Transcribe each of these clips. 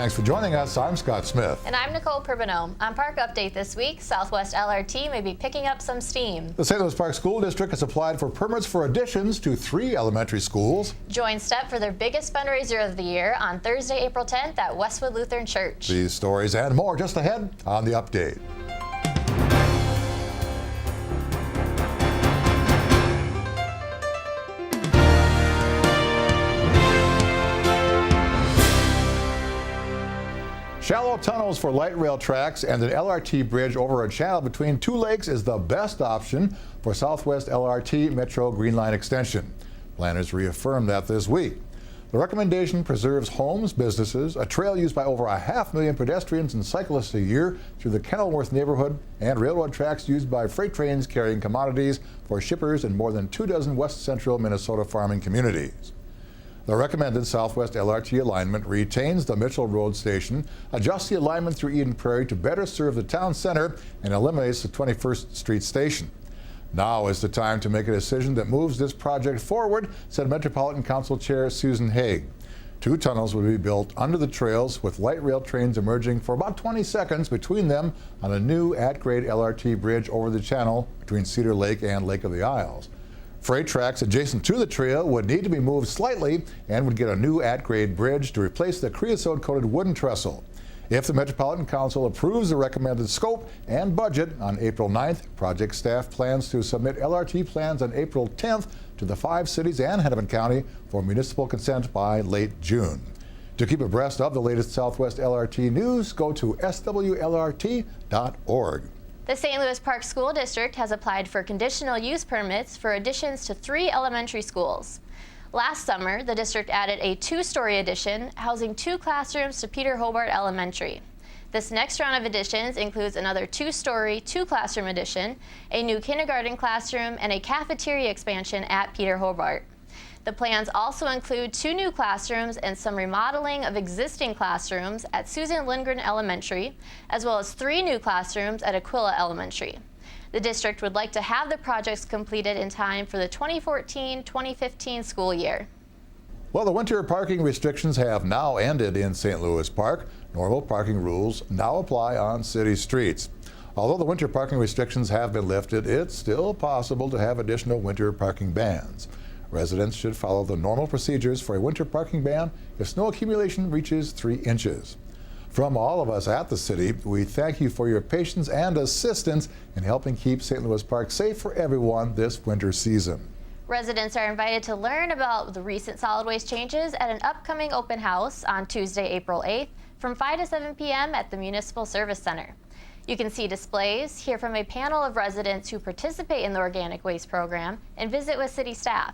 Thanks for joining us. I'm Scott Smith. And I'm Nicole Perbino. On Park Update this week, Southwest LRT may be picking up some steam. The St. Louis Park School District has applied for permits for additions to 3 elementary schools. Join STEP for their biggest fundraiser of the year on Thursday, April 10th at Westwood Lutheran Church. These stories and more just ahead on The Update. Shallow tunnels for light rail tracks and an LRT bridge over a channel between two lakes is the best option for Southwest LRT Metro Green Line extension. Planners reaffirmed that this week. The recommendation preserves homes, businesses, a trail used by over 500,000 pedestrians and cyclists a year through the Kenilworth neighborhood, and railroad tracks used by freight trains carrying commodities for shippers in more than 24 west central Minnesota farming communities. The recommended Southwest LRT alignment retains the Mitchell Road station, adjusts the alignment through Eden Prairie to better serve the town center, and eliminates the 21st Street station. Now is the time to make a decision that moves this project forward, said Metropolitan Council Chair Susan Haig. 2 tunnels will be built under the trails with light rail trains emerging for about 20 seconds between them on a new at-grade LRT bridge over the channel between Cedar Lake and Lake of the Isles. Freight tracks adjacent to the trail would need to be moved slightly and would get a new at-grade bridge to replace the creosote-coated wooden trestle. If the Metropolitan Council approves the recommended scope and budget on April 9th, project staff plans to submit LRT plans on April 10th to the 5 cities and Hennepin County for municipal consent by late June. To keep abreast of the latest Southwest LRT news, go to swlrt.org. The St. Louis Park School District has applied for conditional use permits for additions to 3 elementary schools. Last summer, the district added a 2-story addition housing 2 classrooms to Peter Hobart Elementary. This next round of additions includes another 2-story, 2-classroom addition, a new kindergarten classroom, and a cafeteria expansion at Peter Hobart. The plans also include 2 new classrooms and some remodeling of existing classrooms at Susan Lindgren Elementary, as well as 3 new classrooms at Aquila Elementary. The district would like to have the projects completed in time for the 2014-2015 school year. Well, the winter parking restrictions have now ended in St. Louis Park. Normal parking rules now apply on city streets. Although the winter parking restrictions have been lifted, it's still possible to have additional winter parking bans. Residents should follow the normal procedures for a winter parking ban if snow accumulation reaches 3 inches. From all of us at the city, we thank you for your patience and assistance in helping keep St. Louis Park safe for everyone this winter season. Residents are invited to learn about the recent solid waste changes at an upcoming open house on Tuesday, April 8th from 5 to 7 p.m. at the Municipal Service Center. You can see displays, hear from a panel of residents who participate in the organic waste program, and visit with city staff.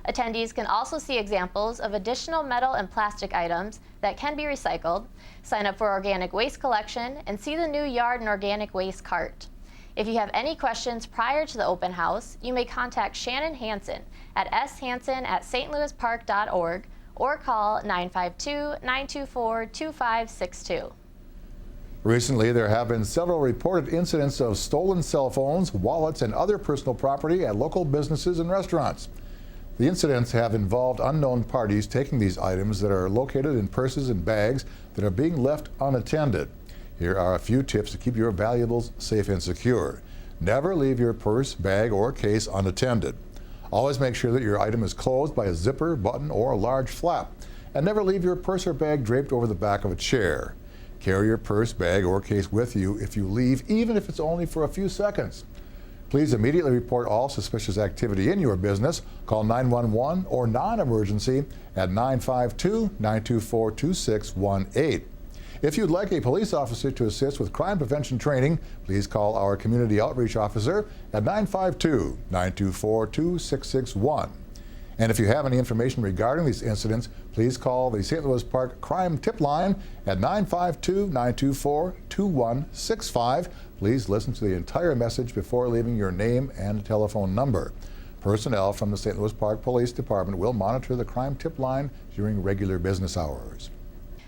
Attendees can also see examples of additional metal and plastic items that can be recycled, sign up for organic waste collection, and see the new yard and organic waste cart. If you have any questions prior to the open house, you may contact Shannon Hansen at shansen@stlouispark.org or call 952-924-2562. Recently, there have been several reported incidents of stolen cell phones, wallets, and other personal property at local businesses and restaurants. The incidents have involved unknown parties taking these items that are located in purses and bags that are being left unattended. Here are a few tips to keep your valuables safe and secure. Never leave your purse, bag, or case unattended. Always make sure that your item is closed by a zipper, button, or a large flap. And never leave your purse or bag draped over the back of a chair. Carry your purse, bag, or case with you if you leave, even if it's only for a few seconds. Please immediately report all suspicious activity in your business. Call 911 or non-emergency at 952-924-2618. If you'd like a police officer to assist with crime prevention training, please call our community outreach officer at 952-924-2661. And if you have any information regarding these incidents, please call the St. Louis Park Crime Tip Line at 952-924-2165. Please listen to the entire message before leaving your name and telephone number. Personnel from the St. Louis Park Police Department will monitor the crime tip line during regular business hours.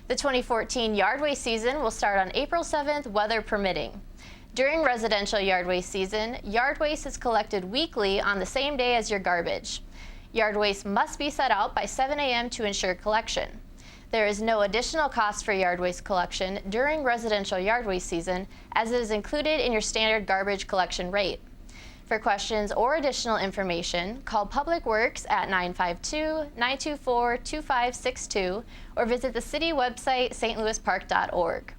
The 2014 yard waste season will start on April 7th, weather permitting. During residential yard waste season, yard waste is collected weekly on the same day as your garbage. Yard waste must be set out by 7 a.m. to ensure collection. There is no additional cost for yard waste collection during residential yard waste season, as it is included in your standard garbage collection rate. For questions or additional information, call Public Works at 952-924-2562 or visit the city website stlouispark.org.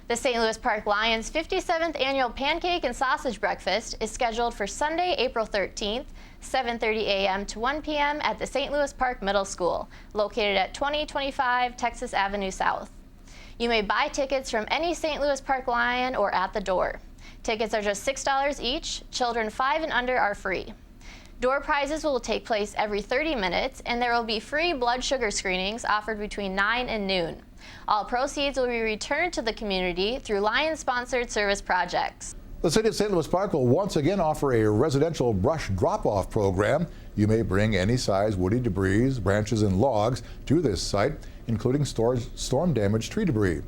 The St. Louis Park Lions 57th Annual Pancake and Sausage Breakfast is scheduled for Sunday, April 13th, 7:30 a.m. to 1 p.m. at the St. Louis Park Middle School, located at 2025 Texas Avenue South. You may buy tickets from any St. Louis Park Lion or at the door. Tickets are just $6 each. Children 5 and under are free. Door prizes will take place every 30 minutes, and there will be free blood sugar screenings offered between 9 and noon. All proceeds will be returned to the community through Lions-sponsored service projects. The City of St. Louis Park will once again offer a residential brush drop-off program. You may bring any size woody debris, branches, and logs to this site, including storm-damaged tree debris.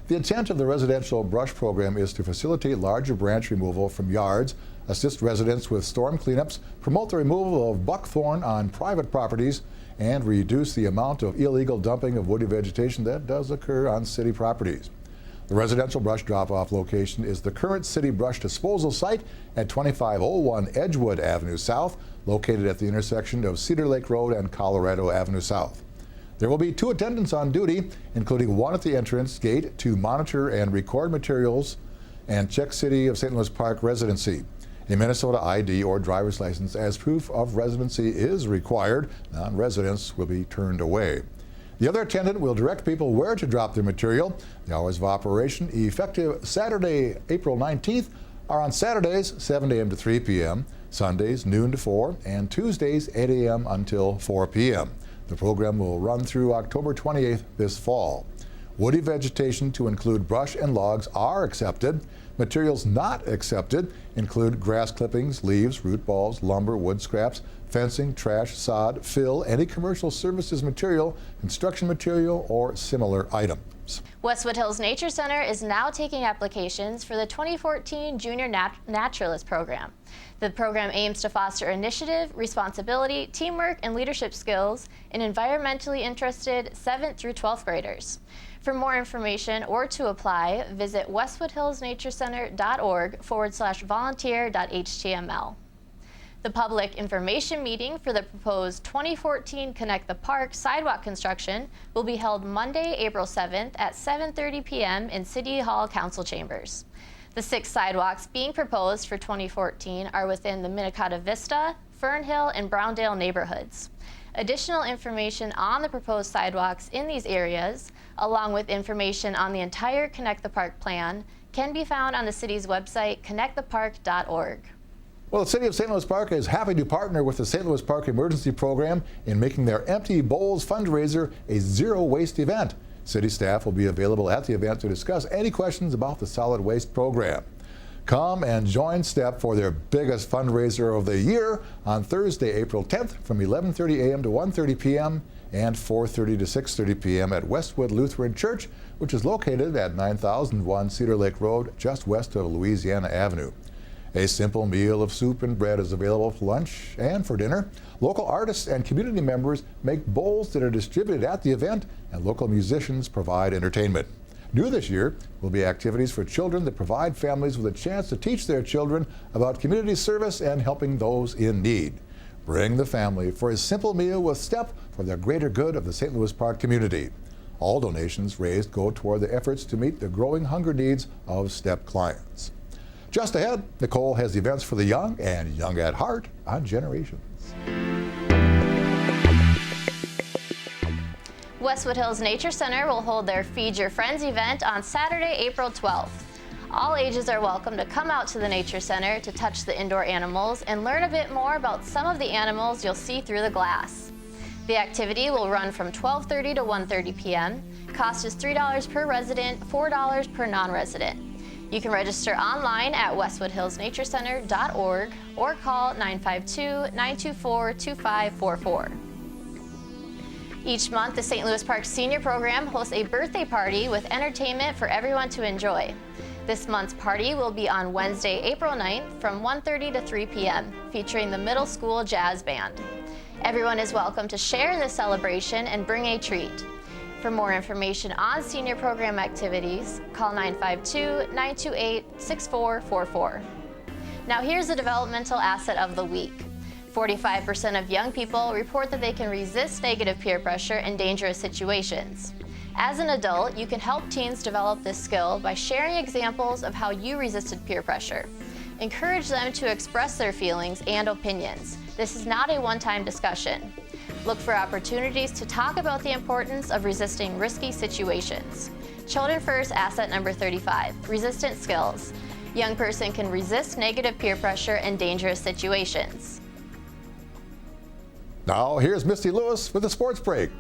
The intent of the residential brush program is to facilitate larger branch removal from yards, assist residents with storm cleanups, promote the removal of buckthorn on private properties, and reduce the amount of illegal dumping of woody vegetation that does occur on city properties. The residential brush drop-off location is the current city brush disposal site at 2501 Edgewood Avenue South, located at the intersection of Cedar Lake Road and Colorado Avenue South. There will be 2 attendants on duty, including one at the entrance gate to monitor and record materials and check City of St. Louis Park residency. A Minnesota ID or driver's license as proof of residency is required. Non-residents will be turned away. The other attendant will direct people where to drop their material. The hours of operation, effective Saturday, April 19th, are on Saturdays 7 a.m. to 3 p.m., Sundays noon to 4, and Tuesdays 8 a.m. until 4 p.m. The program will run through October 28th this fall. Woody vegetation, to include brush and logs, are accepted. Materials not accepted include grass clippings, leaves, root balls, lumber, wood scraps, fencing, trash, sod, fill, any commercial services material, construction material, or similar items. Westwood Hills Nature Center is now taking applications for the 2014 Junior Naturalist Program. The program aims to foster initiative, responsibility, teamwork, and leadership skills in environmentally interested 7th through 12th graders. For more information or to apply, visit westwoodhillsnaturecenter.org/volunteer.html. The public information meeting for the proposed 2014 Connect the Park sidewalk construction will be held Monday, April 7th at 7:30 p.m. in City Hall Council Chambers. The 6 sidewalks being proposed for 2014 are within the Minnetonka Vista, Fernhill, and Browndale neighborhoods. Additional information on the proposed sidewalks in these areas, along with information on the entire Connect the Park plan, can be found on the city's website, connectthepark.org. Well, the City of St. Louis Park is happy to partner with the St. Louis Park Emergency Program in making their Empty Bowls fundraiser a zero-waste event. City staff will be available at the event to discuss any questions about the solid waste program. Come and join STEP for their biggest fundraiser of the year on Thursday, April 10th from 11:30 a.m. to 1:30 p.m. and 4:30 to 6:30 p.m. at Westwood Lutheran Church, which is located at 9001 Cedar Lake Road, just west of Louisiana Avenue. A simple meal of soup and bread is available for lunch and for dinner. Local artists and community members make bowls that are distributed at the event, and local musicians provide entertainment. New this year will be activities for children that provide families with a chance to teach their children about community service and helping those in need. Bring the family for a simple meal with STEP for the greater good of the St. Louis Park community. All donations raised go toward the efforts to meet the growing hunger needs of STEP clients. Just ahead, Nicole has events for the young and young at heart on Generations. Westwood Hills Nature Center will hold their Feed Your Friends event on Saturday, April 12th. All ages are welcome to come out to the Nature Center to touch the indoor animals and learn a bit more about some of the animals you'll see through the glass. The activity will run from 12:30 to 1:30 p.m. Cost is $3 per resident, $4 per non-resident. You can register online at westwoodhillsnaturecenter.org or call 952-924-2544. Each month, the St. Louis Park Senior Program hosts a birthday party with entertainment for everyone to enjoy. This month's party will be on Wednesday, April 9th from 1:30 to 3 p.m., featuring the middle school jazz band. Everyone is welcome to share in this celebration and bring a treat. For more information on senior program activities, call 952-928-6444. Now here's the developmental asset of the week. 45% of young people report that they can resist negative peer pressure in dangerous situations. As an adult, you can help teens develop this skill by sharing examples of how you resisted peer pressure. Encourage them to express their feelings and opinions. This is not a one-time discussion. Look for opportunities to talk about the importance of resisting risky situations. Children First asset number 35, resistant skills. Young person can resist negative peer pressure in dangerous situations. Now, here's Misty Lewis with a sports break.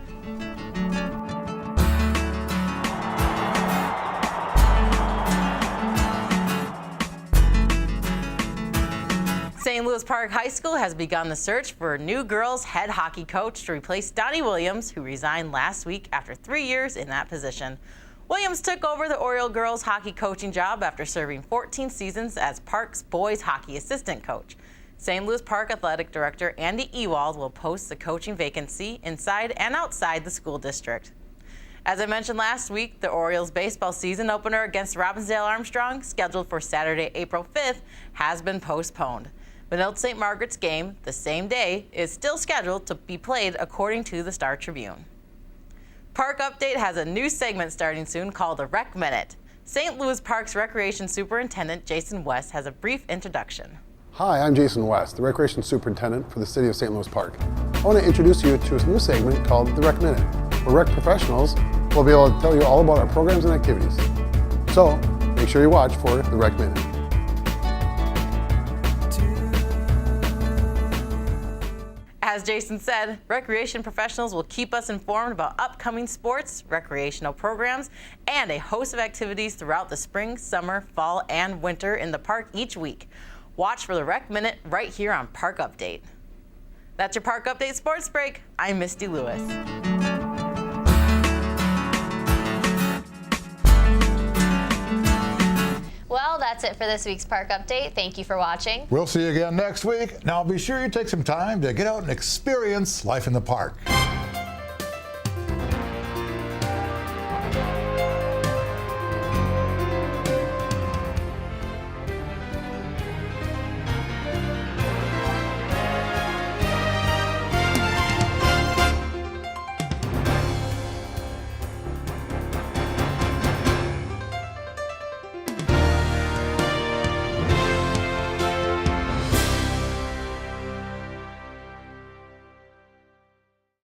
St. Louis Park High School has begun the search for a new girls head hockey coach to replace Donnie Williams, who resigned last week after 3 years in that position. Williams took over the Oriole girls hockey coaching job after serving 14 seasons as Park's boys hockey assistant coach. St. Louis Park Athletic Director Andy Ewald will post the coaching vacancy inside and outside the school district. As I mentioned last week, the Orioles baseball season opener against Robbinsdale Armstrong, scheduled for Saturday, April 5th, has been postponed. Benilde St. Margaret's game, the same day, is still scheduled to be played according to the Star Tribune. Park Update has a new segment starting soon called the Rec Minute. St. Louis Park's Recreation Superintendent Jason West has a brief introduction. Hi, I'm Jason West, the Recreation Superintendent for the City of St. Louis Park. I want to introduce you to a new segment called the Rec Minute, where rec professionals will be able to tell you all about our programs and activities. So, make sure you watch for the Rec Minute. As Jason said, recreation professionals will keep us informed about upcoming sports, recreational programs, and a host of activities throughout the spring, summer, fall, and winter in the park each week. Watch for the Rec Minute right here on Park Update. That's your Park Update Sports Break. I'm Misty Lewis. Well, that's it for this week's Park Update. Thank you for watching. We'll see you again next week. Now, be sure you take some time to get out and experience life in the park.